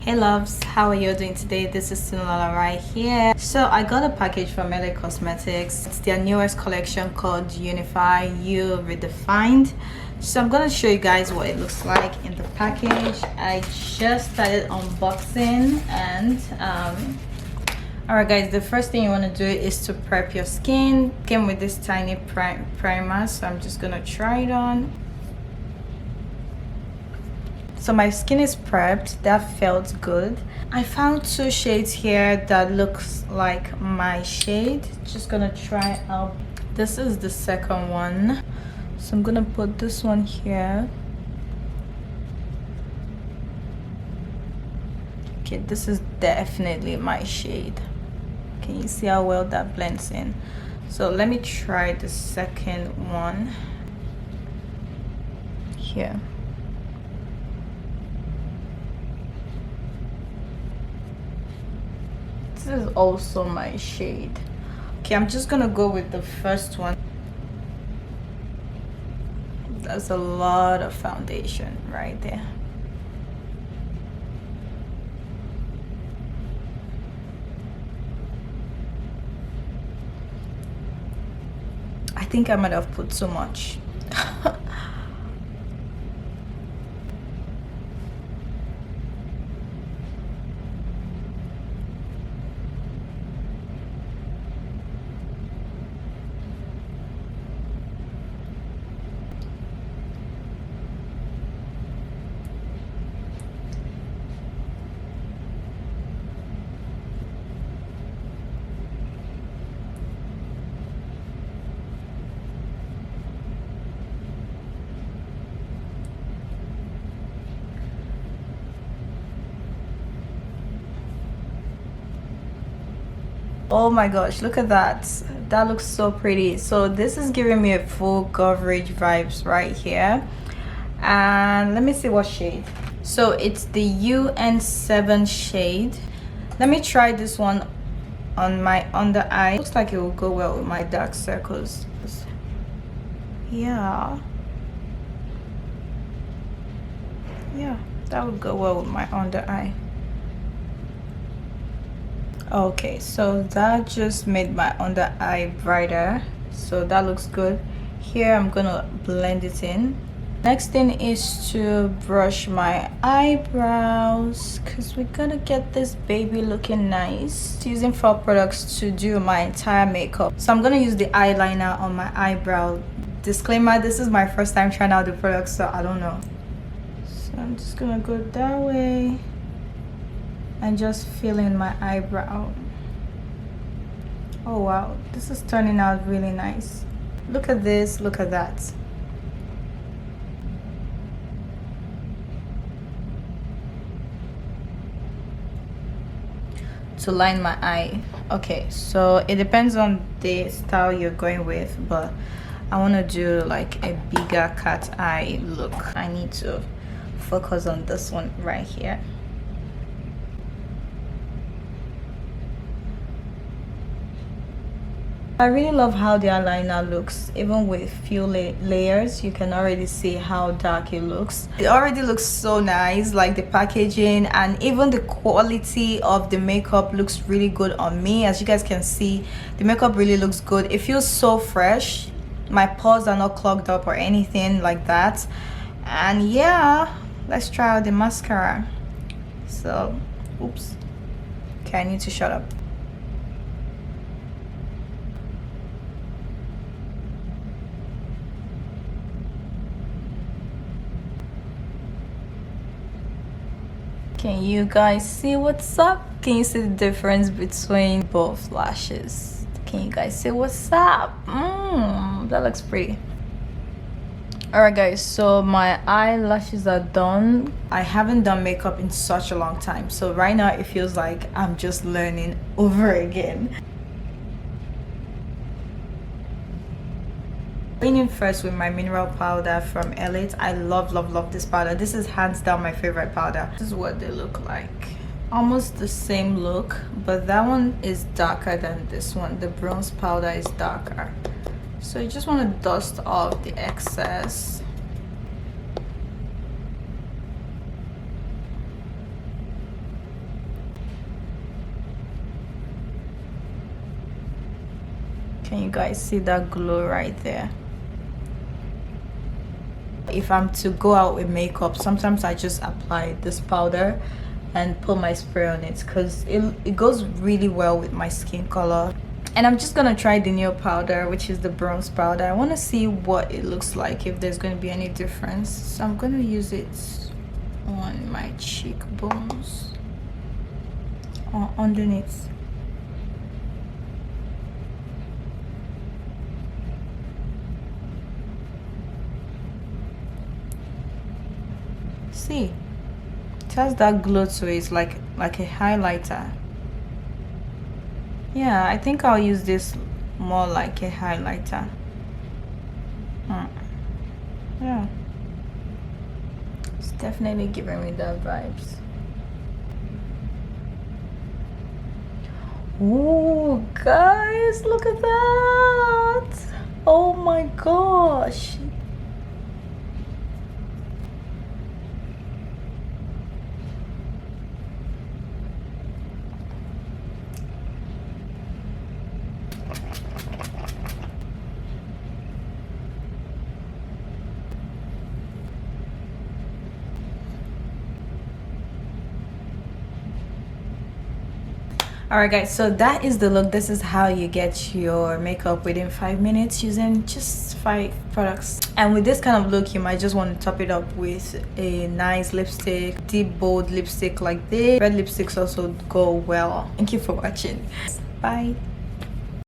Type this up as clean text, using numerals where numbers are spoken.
Hey loves, how are you doing today? This is Sinulala right here. So I got a package from Elate Cosmetics. It's their newest collection called Unify You Redefined. So I'm gonna show you guys what it looks like in the package. I just started unboxing and alright guys, the first thing you want to do is to prep your skin. Came with this tiny primer, so I'm just gonna try it on. So my skin is prepped. That felt good. I found two shades here that looks like my shade. Just gonna try out. This is the second one, so I'm gonna put this one here. Okay, this is definitely my shade. Can you see how well that blends in? So let me try the second one here. This is also my shade. Okay, I'm just gonna go with the first one. That's a lot of foundation right there. I think I might have put too much. Oh my gosh, look at that. That looks so pretty. So this is giving me a full coverage vibes right here. And let me see what shade. So it's the UN7 shade. Let me try this one on my under eye. Looks like it will go well with my dark circles. Yeah, that would go well with my under eye. Okay, so that just made my under eye brighter, so that looks good. Here I'm gonna blend it in. Next thing is to brush my eyebrows because we're gonna get this baby looking nice. Using fall products to do my entire makeup, so I'm gonna use the eyeliner on my eyebrow. Disclaimer, this is my first time trying out the products, so I don't know. So I'm just gonna go that way and just fill in my eyebrow. Oh wow, this is turning out really nice. Look at this, look at that. To line my eye. Okay, so it depends on the style you're going with, but I want to do like a bigger cat eye look. I need to focus on this one right here. I really love how the eyeliner looks. Even with few layers, you can already see how dark it looks. It already looks so nice, like the packaging and even the quality of the makeup looks really good on me. As you guys can see, the makeup really looks good. It feels so fresh. My pores are not clogged up or anything like that. And yeah, let's try out the mascara. So, oops. Okay, I need to shut up. Can you guys see what's up? Can you see the difference between both lashes? Can you guys see what's up? That looks pretty. Alright guys, so my eyelashes are done. I haven't done makeup in such a long time, so right now it feels like I'm just learning over again. Going in first with my mineral powder from Elate. I love this powder. This is hands down my favorite powder. This is what they look like. Almost the same look, but that one is darker than this one. The bronze powder is darker. So you just want to dust off the excess. Can you guys see that glow right there? If I'm to go out with makeup, sometimes I just apply this powder and put my spray on it because it goes really well with my skin color. And I'm just gonna try the new powder, which is the bronze powder. I want to see what it looks like, if there's going to be any difference. So I'm gonna use it on my cheekbones or underneath. See, it has that glow to it, like a highlighter. Yeah, I think I'll use this more like a highlighter. Yeah, it's definitely giving me that vibes. Oh guys, look at that. Oh my gosh. Alright guys, so that is the look. This is how you get your makeup within 5 minutes using just 5 products. And with this kind of look, you might just want to top it up with a nice lipstick, deep bold lipstick like this. Red lipsticks also go well. Thank you for watching. Bye.